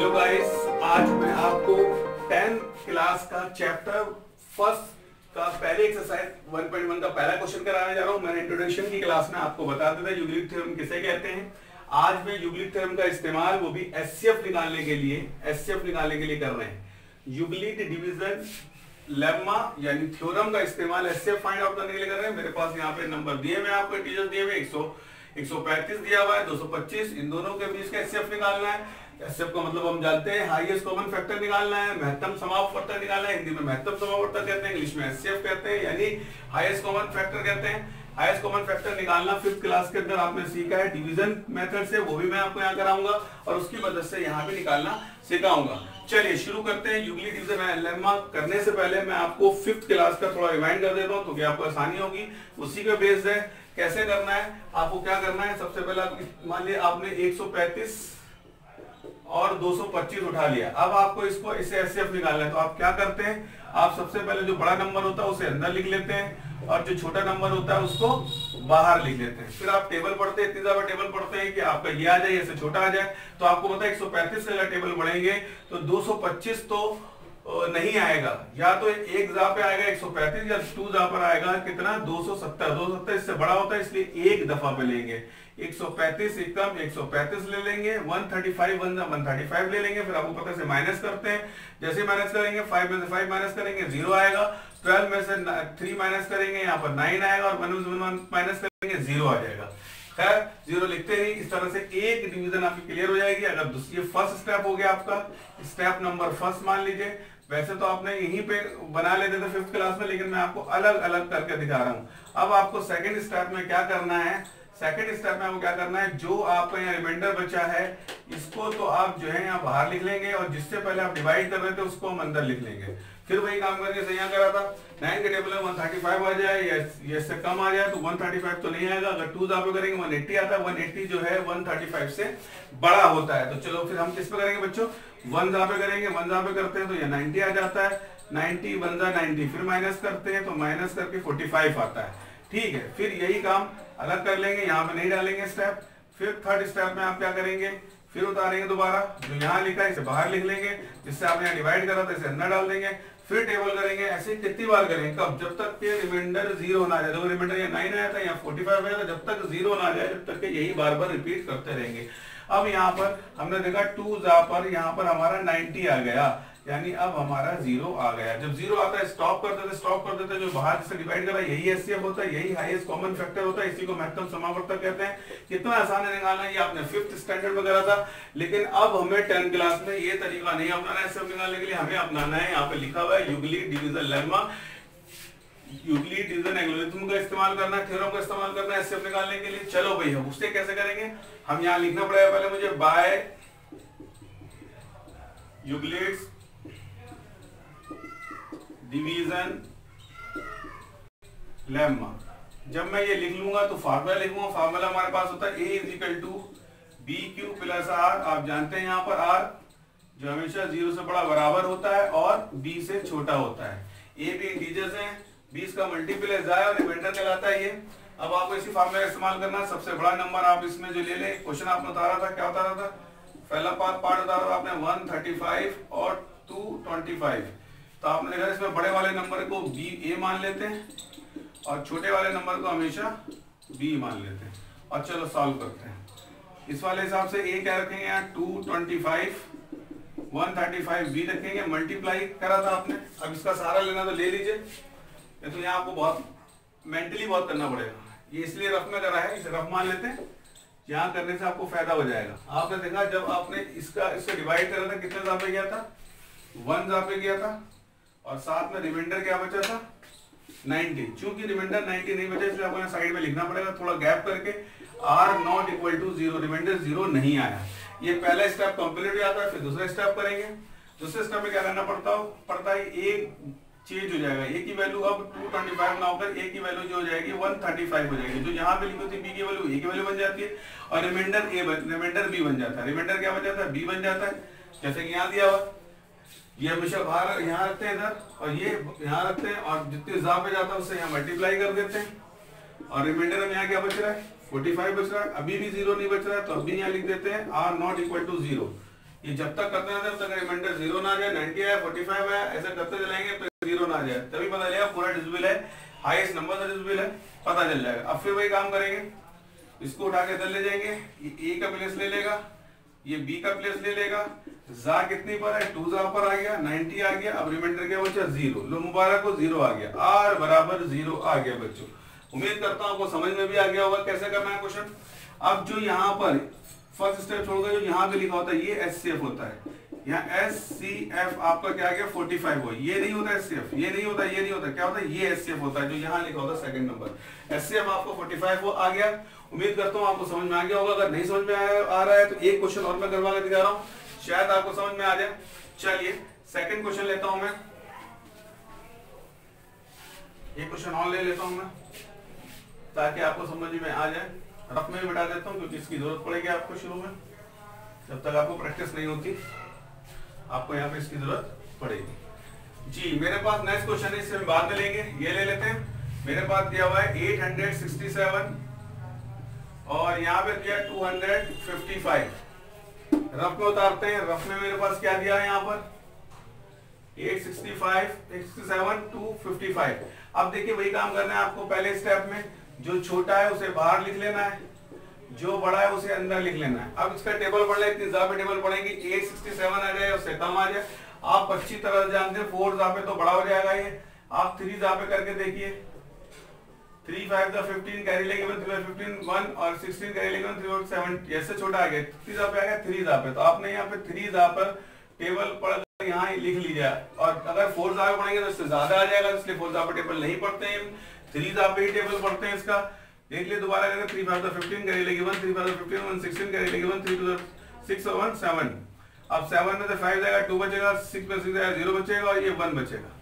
Hello guys, आज मैं आपको 10th क्लास का चैप्टर फर्स्ट का पहले एक्सरसाइज 1.1 का पहला क्वेश्चन कराने जा रहा हूं। मैंने इंट्रोडक्शन की क्लास में आपको बता दिया था यूक्लिड थ्योरम किसे कहते हैं। आज मैं यूक्लिड थ्योरम का इस्तेमाल वो भी एचसीएफ निकालने के लिए कर रहे हैं। यूक्लिड डिवीजन लेम्मा यानी थ्योरम का इस्तेमाल एचसीएफ फाइंड आउट करने के लिए कर रहे हैं। मेरे पास यहाँ पे नंबर दिए हुए आपको, इंटीजर्स दिए हुए 135 दिया हुआ है, 225, इन दोनों के बीच का एचसीएफ निकालना है। एचसीएफ का मतलब हम जानते हैं हाईएस्ट कॉमन फैक्टर निकालना है, महत्तम समापवर्तक निकालना है। हिंदी में महत्तम समापवर्तक कहते हैं, इंग्लिश में एचसीएफ कहते हैं, यानी हाईएस्ट कॉमन फैक्टर कहते हैं। हाईएस्ट कॉमन फैक्टर निकालना 5th क्लास के अंदर आपने सीखा है डिवीजन मेथड से, वो भी मैं आपको यहाँ कराऊंगा और उसकी मदद से यहाँ भी निकालना सिखाऊंगा। चलिए शुरू करते हैं। यूक्लिड डिवीजन लेम्मा करने से पहले मैं आपको 5th क्लास का थोड़ा रिमाइंड कर देता हूँ, तो क्या आपको आसानी होगी। उसी का बेस है कैसे करना है, आपको क्या करना है। सबसे पहले मान लिया आपने 135 और 225 उठा लिया। अब आपको इसको इसे एचसीएफ निकालना है, तो आप क्या करते हैं, आप सबसे पहले जो बड़ा नंबर होता है उसे अंदर लिख लेते हैं और जो छोटा नंबर होता है उसको बाहर लिख लेते हैं। फिर आप टेबल पढ़ते हैं, इतनी ज्यादा टेबल पढ़ते हैं कि आपका ये आ जाए, इससे छोटा आ जाए। तो आपको पता है 135 का टेबल बढ़ेंगे तो 225 तो नहीं आएगा, या तो एक जा पे आएगा 135 या 2 जा पर आएगा कितना 270। 270 इससे बड़ा होता है, इसलिए एक दफा पे लेंगे। 135 एकदम 135 ले लेंगे, 135 ले लेंगे। फिर आपको पता है माइनस करते हैं, जैसे माइनस करेंगे 5 में से 5 माइनस करेंगे 0 आएगा। 12 में से 3 माइनस करेंगे, यहाँ पर 9 आएगा और 1 में से 1 माइनस करेंगे 0 आ जाएगा। खैर 0 लिखते ही इस तरह से एक डिवीजन आपकी क्लियर हो जाएगी। अगर ये फर्स्ट स्टेप हो गया आपका, स्टेप नंबर फर्स्ट मान लीजिए। वैसे तो आपने यहीं पे बना लेते थे 5th क्लास में, लेकिन मैं आपको अलग अलग करके दिखा रहा हूं। अब आपको सेकंड स्टेप में क्या करना है, सेकंड स्टेप में आपको क्या करना है, जो आपका यहाँ रिमाइंडर बचा है इसको तो आप जो है यहाँ बाहर लिख लेंगे और जिससे पहले आप डिवाइड कर रहे थे उसको हम अंदर लिख लेंगे। फिर वही काम करके जैसे यहाँ करा था, 9 के टेबल में 135 आ जाए या इससे कम आ जाए तो 135 तो नहीं आएगा। अगर 2 जापे करेंगे 180 आता है, 180 जो है 135 से बड़ा होता है। तो चलो फिर हम किस पे करेंगे बच्चों, 1 जापे करेंगे। 1 जापे करते हैं तो ये 90 आ जाता है, 90 1 जा 90, फिर माइनस करते हैं तो माइनस करके 45 आता है। ठीक है, फिर यही काम अलग कर लेंगे, यहाँ पे नहीं डालेंगे स्टेप। फिर थर्ड स्टेप में आप क्या करेंगे, फिर उतारेंगे दोबारा, जो यहाँ लिखा है इसे बाहर लिख लेंगे, जिससे आपने यहाँ डिवाइड करा था इसे अंदर डाल देंगे। फिर टेबल करेंगे, ऐसे कितनी बार करेंगे, कब, जब तक के रिमाइंडर 0 ना आ जाए। देखो रिमाइंडर यहाँ 9 आया था, यहाँ 45 आया था, जब तक 0 ना आ जाए जब तक के यही बार बार रिपीट करते रहेंगे। अब यहाँ पर हमने देखा 2 जा पर यहाँ पर हमारा 90 आ गया, यानी अब हमारा 0 आ गया। जब 0 आता है स्टॉप कर देते, जो बाहर से डिवाइड करा यही एचसीएफ होता है, यही हाईएस्ट कॉमन फैक्टर होता है, इसी को महत्तम समापवर्तक कहते हैं। कितना आसान है निकालना, ये आपने 5th स्टैंडर्ड में करा था। लेकिन अब हमें 10th क्लास में ये तरीका नहीं अपनाना है एचसीएफ निकालने के लिए, हमें अपनाना है, यहाँ पे लिखा हुआ है Euclid division lemma, Euclid division algorithm का इस्तेमाल करना है, थ्योरम का इस्तेमाल करना है एचसीएफ निकालने के लिए। चलो भाई हम उससे कैसे करेंगे, हम यहाँ लिखना पड़ेगा पहले मुझे बाय यूक्लिड्स डिवीजन लेम्मा। जब मैं ये लिख लूंगा तो फार्मूला लिखूंगा। फार्मूला हमारे पास होता है A = BQ + R। आप जानते हैं यहाँ पर R जो हमेशा 0 से बड़ा बराबर होता है और B से छोटा होता है। A भी इंटीजर्स हैं, 20 का मल्टीप्लाई जाए और रिमाइंडर कहलाता है ये। अब आपको इसी फार्मूला का इस्तेमाल करना है। सबसे बड़ा नंबर आप इसमें जो ले लें, क्वेश्चन आपने उतारा था, क्या उतारा था, पहला पार्ट उतारा था आपने 135 और 225। तो आपने देखा इसमें बड़े वाले नंबर को A मान लेते हैं और छोटे वाले नंबर को हमेशा B मान लेते हैं। और चलो सॉल्व करते हैं। इस वाले हिसाब से A क्या रखेंगे, यहाँ 225, 135 B रखेंगे, मल्टीप्लाई करा था आपने। अब इसका सहारा लेना तो ले लीजिए, तो यहाँ आपको बहुत मेंटली बहुत करना पड़ेगा। ये इसलिए रफ में करा है, इसे रफ मान लेते हैं, यहाँ करने से आपको फायदा हो जाएगा। आपने देखा जब आपने इससे डिवाइड करा था कितने जापे गया था, 1 जापे गया था और साथ में रिमाइंडर क्या बचा था 90। चूंकि रिमाइंडर 90 नहीं बचा इसलिए आपको यहाँ साइड में लिखना पड़ेगा थोड़ा गैप करके, R ≠ = 0, रिमाइंडर 0 नहीं आया। ये पहला स्टेप कंप्लीट हो जाता है। फिर दूसरा स्टेप करेंगे। दूसरे स्टेप में क्या करना पड़ता है, एक चेंज हो जाएगा। A की वैल्यू अब 225 ना होकर A की वैल्यू जो हो जाएगी 135 हो जाएगी। जो यहाँ पे लिखी थी B की वैल्यू A की वैल्यू बन जाती है और रिमाइंडर B बन जाता है। रिमाइंडर क्या बन जाता है, B बन जाता है। जैसे कि यहाँ दिया हुआ, ये हमेशा बाहर यहाँ रखते हैं इधर और ये यहाँ रखते हैं और जितने जा पे जाता है उससे यहाँ मल्टीप्लाई कर देते हैं और रिमाइंडर में यहाँ क्या बच रहा है 45 बच रहा है। अभी भी 0 नहीं बच रहा है तो अभी यहाँ लिख देते हैं R ≠ = 0। ये जब तक करते रहते हैं तब तक रिमाइंडर 0 ना आ जाए, 90 आए, 45 आए, ऐसा करते चलाएंगे तो 0 ना आ जाए, तभी पता चलेगा पूरा डिविजिबल है, हाईएस्ट नंबर का डिविजिबल है, पता चल जाएगा। अब फिर वही काम करेंगे, इसको उठा के इधर ले जाएंगे, ये A का प्लेस ले लेगा, ये B का प्लेस ले लेगा, जा कितनी पर है 2 जा पर आ गया, 90 आ गया, अब रिमाइंडर क्या बचा 0, लो मुबारक को 0 आ गया, R बराबर 0 आ गया बच्चों। उम्मीद करता हूं आपको समझ में भी आ गया होगा कैसे करना है क्वेश्चन। अब जो यहाँ पर फर्स्ट स्टेप छोड़कर जो यहाँ पे लिखा होता है ये SCF होता है, यहाँ SCF आपका क्या आ गया 45 हो, ये नहीं होता SCF, ये नहीं होता, ये नहीं होता, क्या होता है ये SCF होता है जो यहाँ लिखा होता है सेकंड नंबर। SCF आपको 45 हो आ गया। उम्मीद करता हूँ आपको समझ में आ गया होगा। अगर नहीं समझ में आ रहा है तो एक क्वेश्चन और मैं करवा के दिखा रहा हूँ, शायद आपको समझ में आ जाए। चलिए सेकंड क्वेश्चन लेता हूं मैं, एक क्वेश्चन और ले लेता हूं मैं ताकि आपको समझ में आ जाए। रफ में बिठा देता हूं क्योंकि इसकी जरूरत पड़ेगी आपको शुरू में, जब तक आपको प्रैक्टिस नहीं होती आपको यहाँ पे इसकी जरूरत पड़ेगी। जी मेरे पास नेक्स्ट क्वेश्चन है, इससे हम बाद में लेंगे, ये ले लेते हैं। मेरे पास दिया हुआ है 867 और यहाँ पे दिया 255। रफ में उतारते हैं, रफ में मेरे पास क्या दिया है यहाँ पर 865, 867, 255। अब देखिए वही काम करना है आपको। पहले स्टेप में जो छोटा है उसे बाहर लिख लेना है, जो बड़ा है उसे अंदर लिख लेना है। अब इसका टेबल पढ़ ले, इतनी जापे टेबल पढ़ेंगे 867 आ जाए उससे कम आ जाए। आप अच्छी तरह से जानते हैं 4 जापे तो बड़ा हो जाएगा ये, आप 3 जापे करके देखिए, 3 5 15 कैरी लेके 15 1 और 16 कैरी लेके 3 7, ऐसे छोटा आ गया 3 जापे आ गया 3 जापे। तो आपने यहाँ पे 3 जापे टेबल पढ़ यहाँ लिख लीजिए। और अगर 4 जापे पढ़ेंगे तो इससे ज्यादा आ जाएगा, इसलिए 4 जापे टेबल नहीं पढ़ते हैं, 3 जापे ही टेबल पढ़ते हैं इसका। देख लिए दोबारा करें, 3 5 15 कैरी लेके 1, 3 5 15 1 16 कैरी लेके 1, 3 2 6 और 1 7। अब 7 में से 5 जाएगा 2 बचेगा, 6 में 6 जाएगा 0 बचेगा और ये 1 बचेगा।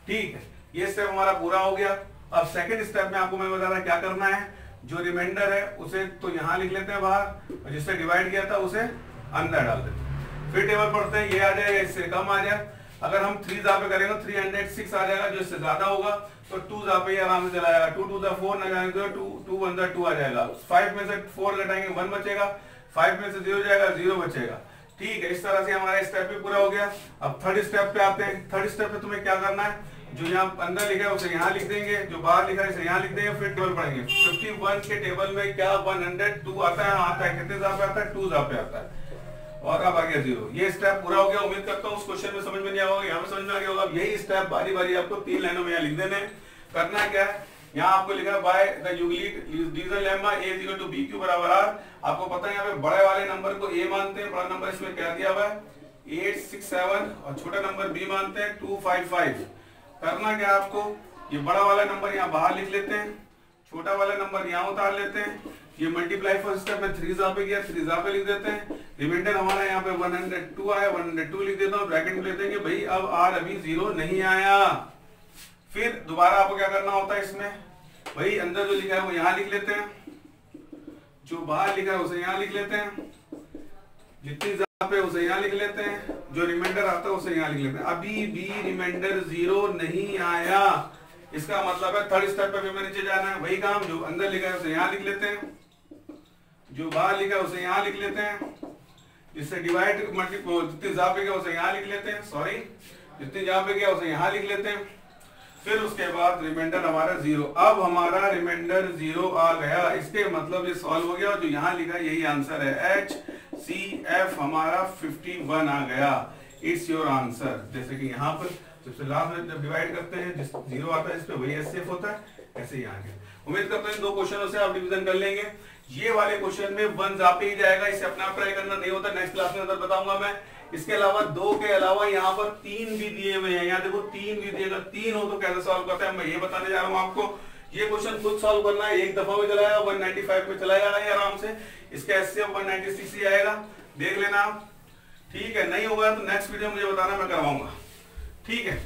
ठीक है, ये स्टेप हमारा पूरा हो गया। अब सेकंड स्टेप में आपको मैं बता रहा क्या करना है। जो रिमाइंडर है उसे तो यहाँ लिख लेते हैं बाहर, और जिससे डिवाइड किया था उसे अंदर डाल देते हैं। फिर टेबल पढ़ते हैं, ये आ जाएगा, इससे कम आ जाए। अगर हम 3 जापे करेंगे 306 आ जाएगा, जो इससे ज्यादा होगा तो 2 जापे आराम से चला जाएगा। 2 2 4 ना जाएंगे तो 2 1 2 आ जाएगा। 5 में से 4 घटाएंगे 1 बचेगा, 5 में से 0 जाएगा 0 बचेगा। ठीक है, इस तरह से हमारा स्टेप भी पूरा हो गया। अब थर्ड स्टेप पे आते हैं। थर्ड स्टेप पे तुम्हें क्या करना है, जो यहाँ अंदर लिखा है उसे यहाँ लिख देंगे, जो बाहर लिखा है इसे यहाँ लिख देंगे। फिर टेबल पढ़ेंगे। 51 के टेबल में क्या 102 आता है, कितने जापे आता है 2 जापे आता है, और अब आ गया 0। ये स्टेप पूरा हो गया। उम्मीद करता हूँ उस क्वेश्चन में समझ में नहीं आया होगा, यहाँ पे समझ में आ गया होगा। अब यही स्टेप बारी बारी आपको 3 लाइनों में यहाँ लिख देने। करना क्या है, यहाँ आपको लिखा है by the Euclid lemma a equal to b q बराबर r। आपको पता है यहाँ पे बड़े वाले नंबर को a मानते हैं, बड़ा नंबर इसमें क्या दिया हुआ है 867, और छोटा नंबर b मानते हैं 255। करना क्या आपको, ये बड़ा वाला नंबर यहाँ बाहर लिख लेते हैं, छोटा वाला नंबर यहाँ उतार लेते हैं। ये मल्टीप्लाई फर्स्ट स्टेप में 3 जापे किया, 3 जापे लिख देते हैं। रिमाइंडर हमारा यहाँ पे 102 आया, 102 लिख देता हूँ, ब्रैकेट में लेते हैं भाई अब r अभी 0 नहीं आया। फिर दोबारा आपको क्या करना होता है इसमें, वही अंदर जो लिखा है वो यहाँ लिख लेते हैं, जो बाहर लिखा है उसे यहाँ लिख लेते हैं, जितनी जापे उसे यहाँ लिख लेते हैं, जो रिमाइंडर आता है उसे यहाँ लिख लेते हैं। अभी भी रिमाइंडर 0 नहीं आया, इसका मतलब है थर्ड स्टेप पे भी हमें नीचे जाना है। वही काम, जो अंदर लिखा है उसे यहाँ लिख लेते हैं, जो बाहर लिखा है उसे यहाँ लिख लेते हैं, जिससे डिवाइड मल्टीपल जितनी जापे गया उसे यहाँ लिख लेते हैं, सॉरी जितनी जापे गया उसे यहाँ लिख लेते हैं। फिर उसके बाद रिमाइंडर हमारा 0। अब हमारा रिमाइंडर 0 आ गया, इसके मतलब ये सॉल्व हो गया, और जो यहाँ लिखा है यही आंसर है। HCF हमारा 51 आ गया। It's your answer. जैसे कि यहाँ पर सबसे लास्ट में जब डिवाइड करते हैं जिस 0 आता है इस पे वही SCF होता है, ऐसे ही आगे। उम्मीद करते हैं 2 क्वेश्चनों से आप डिवीजन कर लेंगे। ये वाले क्वेश्चन में 1 जापे ही जाएगा, इसे अपना ट्राई करना नहीं होता, नेक्स्ट क्लास में अंदर बताऊंगा मैं। इसके अलावा 2 के अलावा यहाँ पर 3 भी दिए हुए हैं, यहाँ देखो 3 भी दिए, अगर 3 हो तो कैसे सॉल्व करते हैं मैं ये बताने जा रहा हूँ आपको। ये क्वेश्चन खुद सॉल्व करना है, एक दफा में चलाया 195 पे चला जाना है आराम से। इसका SCF 196 ही आएगा, देख लेना आप। ठीक है, नहीं होगा तो नेक्स्ट वीडियो मुझे बताना, मैं करवाऊंगा। ठीक है,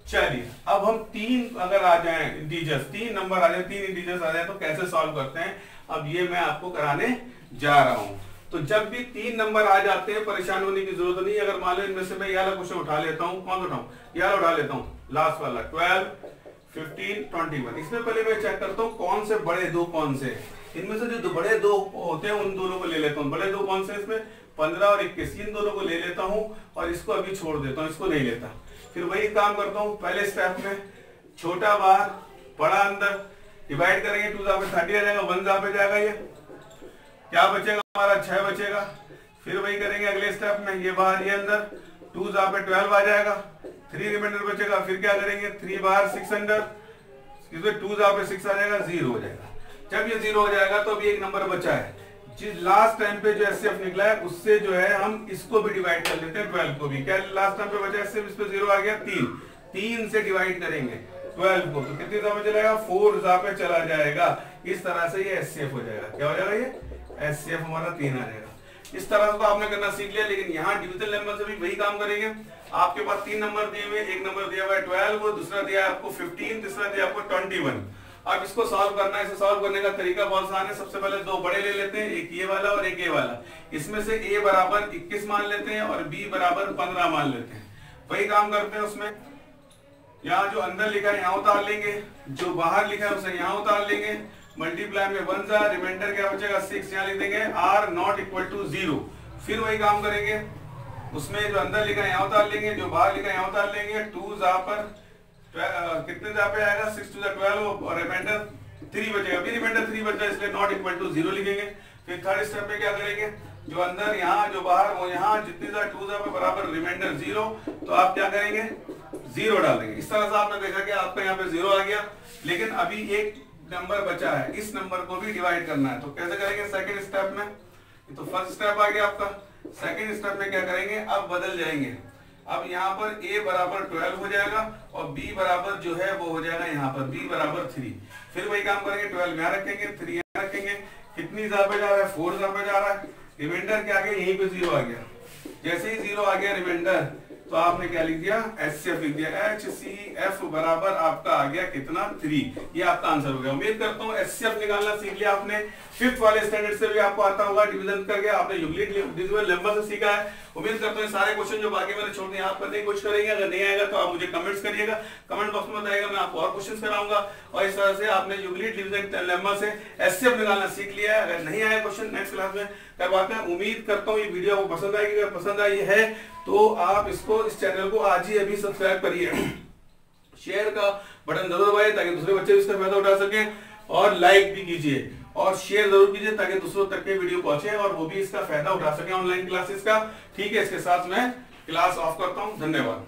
चलिए अब हम 3 अगर आ जाए इंटीजर्स, 3 नंबर आ जाए, 3 इंटीजर्स आ जाए तो कैसे सॉल्व करते हैं, अब ये मैं आपको कराने जा रहा हूं। तो जब भी 3 नंबर आ जाते हैं परेशान होने की जरूरत नहीं। अगर मान लो इनमें से मैं ये वाला क्वेश्चन उठा लेता हूं, कौन सा उठाऊं, ये वाला उठा लेता हूं, लास्ट वाला 12 15 21। इसमें पहले मैं चेक करता हूं कौन से बड़े 2 कौन से, इनमें से जो बड़े दो होते हैं उन दोनों को ले लेता हूँ। बड़े दो कौन से इसमें 15 और 21, इन दोनों को ले लेता हूँ और इसको अभी छोड़ देता हूँ, इसको नहीं लेता। फिर वही काम करता हूँ पहले स्टेप में, छोटा बाहर बड़ा अंदर, डिवाइड करेंगे 2 पे 30 आ जाएगा, 1 पे जाएगा, ये क्या बचेगा हमारा 6 बचेगा। फिर वही करेंगे अगले स्टेप में, ये बाहर ये अंदर, 2 पे 12 आ जाएगा, 3 रिमाइंडर बचेगा। फिर क्या करेंगे 3 बाहर 6 अंदर, इसमें 2 पे 6 आ जाएगा, 0 हो जाएगा। जब ये 0 हो जाएगा तो अभी एक नंबर बचा है, जिस लास्ट टाइम पे जो एचसीएफ निकला है उससे जो है हम इसको भी डिवाइड कर लेते हैं 12 को भी। क्या लास्ट टाइम पे बचा एचसीएफ, इस पे 0 आ गया, 3 से डिवाइड करेंगे 12 को, तो कितनी पे चलेगा 4 पे चला जाएगा। इस तरह से ये एचसीएफ हो जाएगा। क्या हो जाएगा, ये एचसीएफ हमारा 3 आ जाएगा। इस तरह से तो आपने करना सीख लिया, लेकिन यहाँ डिविजन नंबर से भी वही काम करेंगे। आपके पास 3 नंबर दिए हुए, एक नंबर दिया हुआ है 12, दूसरा दिया है आपको 15, तीसरा दिया आपको 21। अब इसको सॉल्व करना है। इसे सॉल्व करने का तरीका बहुत आसान है। सबसे पहले 2 बड़े ले लेते हैं, एक ये वाला और एक ये वाला। इसमें से a बराबर 21 मान लेते हैं और b बराबर 15 मान लेते हैं। वही काम करते हैं उसमें, यहाँ जो अंदर लिखा है यहाँ उतार लेंगे, जो बाहर लिखा है उसे यहाँ उतार लेंगे, मल्टीप्लाई में 1 जा, रिमाइंडर क्या बचेगा 6, यहाँ लिख देंगे r नॉट इक्वल टू 0। फिर वही काम करेंगे, उसमें जो अंदर लिखा है यहाँ उतार लेंगे, जो बाहर लिखा है यहाँ उतार लेंगे। 2 जा पर कितने जा पे आएगा, 6 2 12 और रिमाइंडर 3 बचेगा। अभी रिमाइंडर 3 बचा, इसलिए नॉट इक्वल टू 0 लिखेंगे। फिर थर्ड स्टेप में क्या करेंगे, जो अंदर यहाँ जो बाहर वो यहाँ, जितनी जा 2 जा पे बराबर रिमाइंडर 0, तो आप क्या करेंगे 0 डालेंगे। इस तरह से आपने देखा कि आपका यहाँ पे 0 आ गया, लेकिन अभी एक नंबर बचा है, इस नंबर को भी डिवाइड करना है। तो कैसे करेंगे सेकंड स्टेप में, तो फर्स्ट स्टेप आ गया आपका। सेकंड स्टेप में क्या करेंगे, अब बदल जाएंगे। अब यहाँ पर a बराबर 12 हो जाएगा और b बराबर जो है वो हो जाएगा यहाँ पर b बराबर 3। फिर वही काम करेंगे, 12 यहाँ रखेंगे, 3 यहाँ रखेंगे। कितनी जा पे जा रहा है, 4 जा पे जा रहा है। रिमाइंडर क्या आ गया, यहीं पे 0 आ गया। जैसे ही 0 आ गया रिमाइंडर, तो आपने क्या लिख दिया, एचसीएफ लिख दिया। एचसीएफ बराबर आपका आ गया कितना, 3। ये आपका आंसर हो गया। उम्मीद करता हूँ एचसीएफ निकालना सीख लिया आपने। 5th वाले स्टैंडर्ड से भी आपको आता होगा, डिवीजन करके आपने यूक्लिड डिविजिबल नंबर से सीखा है। उम्मीद करता हूँ सारे क्वेश्चन जो बाकी मैंने छोड़ दिए आप करने की कोशिश करेंगे। अगर नहीं आएगा तो आप मुझे कमेंट्स करिएगा, कमेंट बॉक्स में बताइएगा, मैं आपको और क्वेश्चन कराऊंगा। और इस तरह से आपने यूक्लिड डिविजन नंबर से एचसीएफ निकालना सीख लिया है। अगर नहीं आया क्वेश्चन नेक्स्ट क्लास में करवाते हैं। उम्मीद करता हूँ ये वीडियो आपको पसंद आएगी। अगर पसंद आई है तो आप इसको, इस चैनल को आज ही अभी सब्सक्राइब करिए, शेयर का बटन जरूर दबाइए ताकि दूसरे बच्चे इसका फायदा उठा सकें, और लाइक भी कीजिए और शेयर जरूर कीजिए ताकि दूसरों तक के वीडियो पहुंचे और वो भी इसका फायदा उठा सके ऑनलाइन क्लासेस का। ठीक है, इसके साथ मैं क्लास ऑफ करता हूं। धन्यवाद।